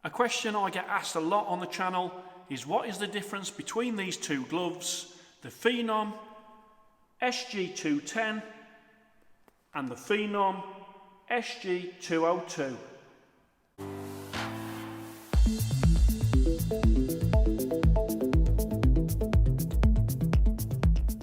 A question I get asked a lot on the channel is what is the difference between these two gloves, the Phenom SG210 and the Phenom SG202.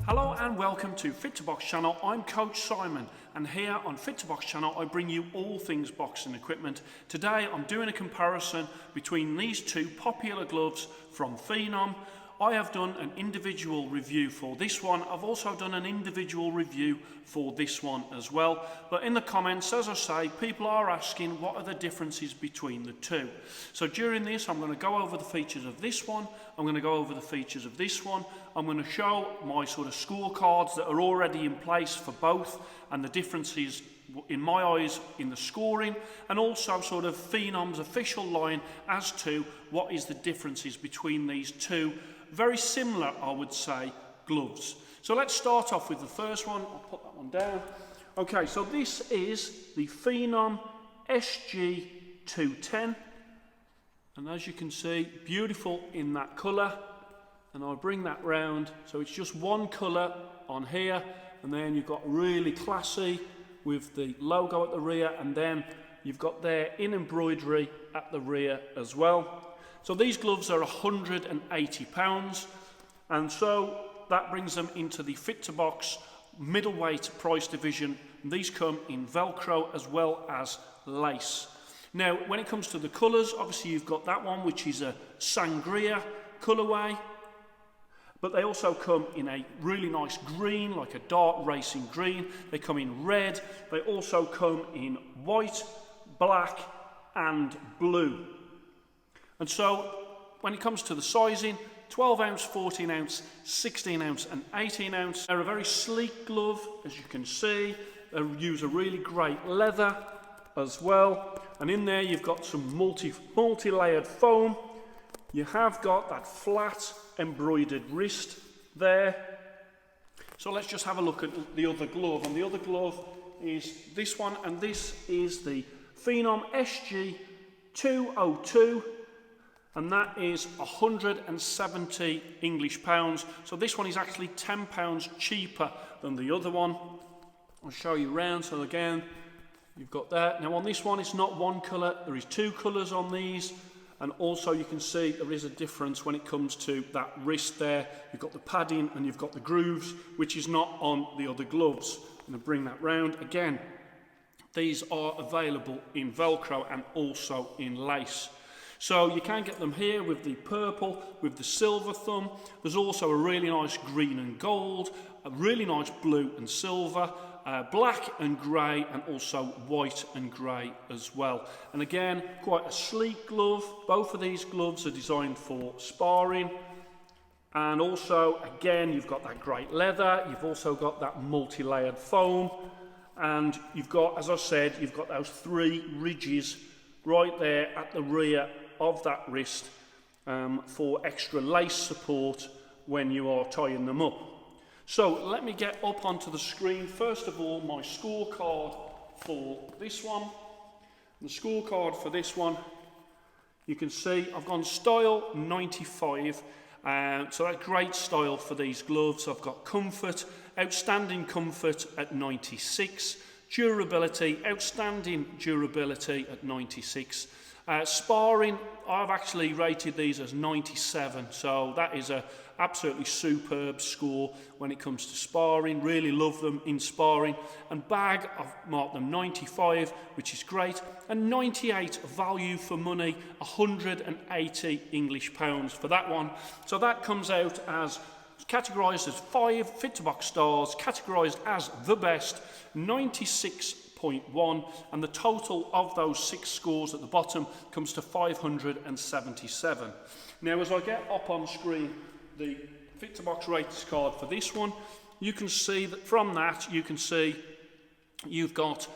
Hello and welcome to Fit to Box channel. I'm Coach Simon, and here on Fit to Box channel I bring you all things boxing equipment. Today I'm doing a comparison between these two popular gloves from Phenom. I have done an individual review for this one. I've also done an individual review for this one as well. But in the comments, as I say, people are asking what are the differences between the two. So during this, I'm going to go over the features of this one. I'm going to go over the features of this one. I'm going to show my sort of scorecards that are already in place for both and the differences in my eyes in the scoring, and also sort of Phenom's official line as to what is the differences between these two very similar, I would say, gloves. So let's start off with the first one. I'll put that one down. Okay, so this is the Phenom SG210, and as you can see, beautiful in that colour, and I'll bring that round so it's just one colour on here, and then you've got really classy with the logo at the rear, and then you've got there in embroidery at the rear as well. So these gloves are £180, and so that brings them into the Fit to Box middleweight price division. These come in Velcro as well as lace. Now when it comes to the colours, obviously you've got that one which is a sangria colourway, but they also come in a really nice green, like a dark racing green. They come in red. They also come in white, black and blue. And so when it comes to the sizing, 12 ounce, 14 ounce, 16 ounce and 18 ounce. They're a very sleek glove, as you can see. They use a really great leather as well. And in there you've got some multi-layered foam. You have got that flat embroidered wrist there. So let's just have a look at the other glove. And the other glove is this one, and this is the Phenom SG202. And that is 170 English pounds. So this one is actually £10 cheaper than the other one. I'll show you round. So again, you've got that. Now on this one, it's not one colour. There is two colours on these. And also you can see there is a difference when it comes to that wrist there. You've got the padding and you've got the grooves, which is not on the other gloves. I'm going to bring that round. Again, these are available in Velcro and also in lace. So you can get them here with the purple, with the silver thumb. There's also a really nice green and gold, a really nice blue and silver, black and grey, and also white and grey as well. And again, quite a sleek glove. Both of these gloves are designed for sparring. And also, again, you've got that great leather. You've also got that multi-layered foam. And you've got, as I said, you've got those three ridges right there at the rear of that wrist for extra lace support when you are tying them up. So let me get up onto the screen. First of all, my scorecard for this one. The scorecard for this one, you can see I've gone style 95. So that's great style for these gloves. I've got comfort, outstanding comfort at 96. Durability, outstanding durability at 96. Sparring, I've actually rated these as 97, so that is a absolutely superb score when it comes to sparring. Really love them in sparring. And bag, I've marked them 95, which is great, and 98 value for money, 180 English pounds for that one. So that comes out as categorised as 5 Fit to Box stars, categorised as the best, 96.1, and the total of those 6 scores at the bottom comes to 577. Now as I get up on screen the Fit to Box ratings card for this one, you can see that from that you can see you've got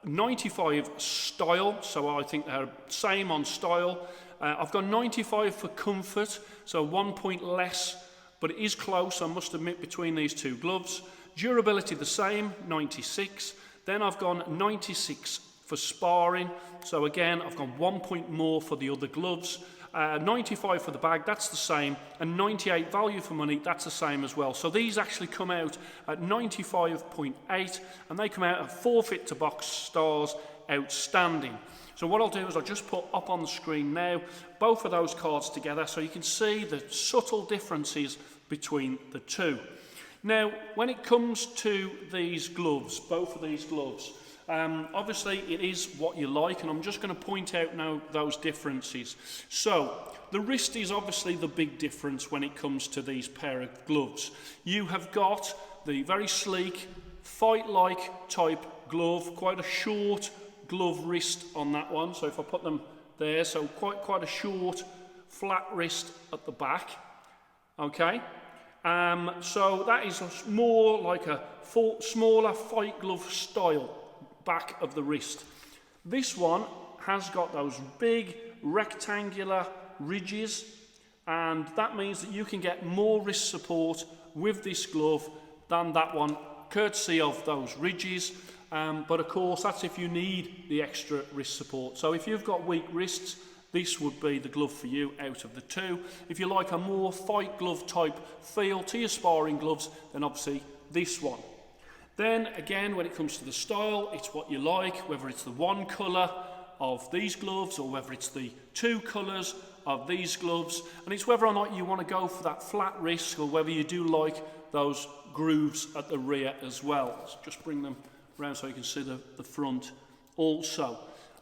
95 style, so I think they're same on style. I've got 95 for comfort, so 1 point less, but it is close, I must admit, between these two gloves. Durability the same, 96. Then I've gone 96 for sparring. So again, I've gone 1 point more for the other gloves. 95 for the bag, that's the same, and 98 value for money, that's the same as well. So these actually come out at 95.8, and they come out at 4 fit to box stars, outstanding. So what I'll do is I'll just put up on the screen now both of those cards together so you can see the subtle differences between the two. Now, when it comes to these gloves, both of these gloves, obviously it is what you like, and I'm just going to point out now those differences. So the wrist is obviously the big difference when it comes to these pair of gloves. You have got the very sleek fight-like type glove, quite a short glove wrist on that one. So if I put them there, so quite a short flat wrist at the back. Okay, so that is more like a smaller fight glove style back of the wrist. This one has got those big rectangular ridges, and that means that you can get more wrist support with this glove than that one, courtesy of those ridges. But of course, that's if you need the extra wrist support. So if you've got weak wrists, this would be the glove for you out of the two. If you like a more fight glove type feel to your sparring gloves, then obviously this one. Then again, when it comes to the style, it's what you like, whether it's the one colour of these gloves or whether it's the two colours of these gloves, and it's whether or not you want to go for that flat wrist or whether you do like those grooves at the rear as well. Let's just bring them around so you can see the front also.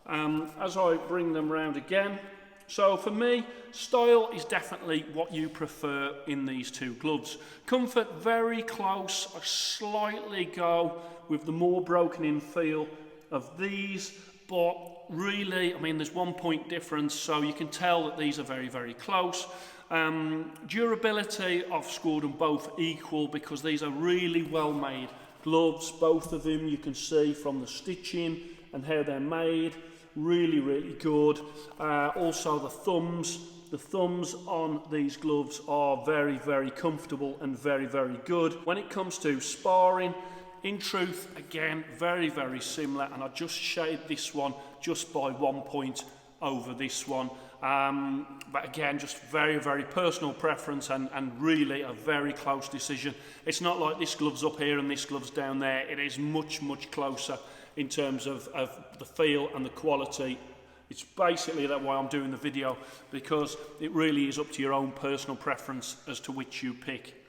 As I bring them round again, so for me, style is definitely what you prefer in these two gloves. Comfort, very close. I slightly go with the more broken in feel of these, but really, I mean, there's 1 point difference, so you can tell that these are very, very close. Durability, I've scored them both equal because these are really well made gloves. Both of them you can see from the stitching and how they're made. Really, really good. Also the thumbs on these gloves are very, very comfortable and very, very good. When it comes to sparring, in truth, again, very, very similar, and I just shade this one just by 1 point over this one. But again, just very, very personal preference and really a very close decision. It's not like this glove's up here and this glove's down there. It is much, much closer in terms of the feel and the quality. It's basically that why I'm doing the video, because it really is up to your own personal preference as to which you pick.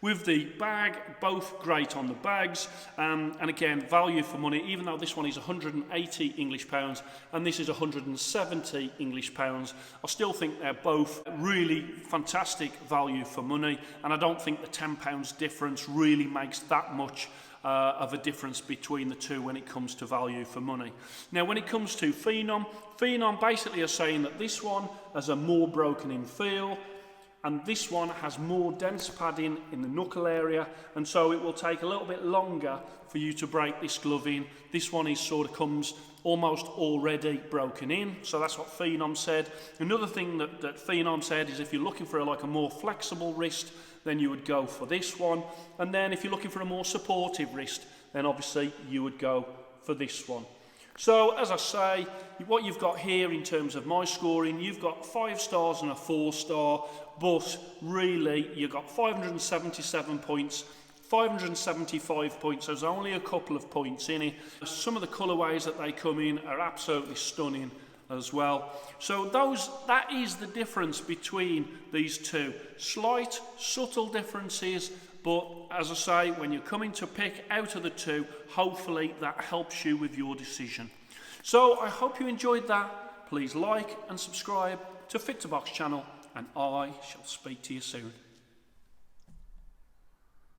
With the bag, both great on the bags, and again, value for money, even though this one is 180 English pounds and this is 170 English pounds, I still think they're both really fantastic value for money, and I don't think the £10 difference really makes that much of a difference between the two when it comes to value for money. Now, when it comes to Phenom basically are saying that this one has a more broken in feel, and this one has more dense padding in the knuckle area, and so it will take a little bit longer for you to break this glove in. This one is sort of comes almost already broken in, so that's what Phenom said. Another thing that Phenom said is if you're looking for a more flexible wrist, then you would go for this one, and then if you're looking for a more supportive wrist, then obviously you would go for this one. So, as I say, what you've got here in terms of my scoring, you've got 5 stars and a 4-star, but really you've got 577 points, 575 points. There's only a couple of points in it. Some of the colourways that they come in are absolutely stunning as well. So that is the difference between these two. Slight, subtle differences, but as I say, when you're coming to pick out of the two, hopefully that helps you with your decision. So I hope you enjoyed that. Please like and subscribe to Fit to Box channel, and I shall speak to you soon.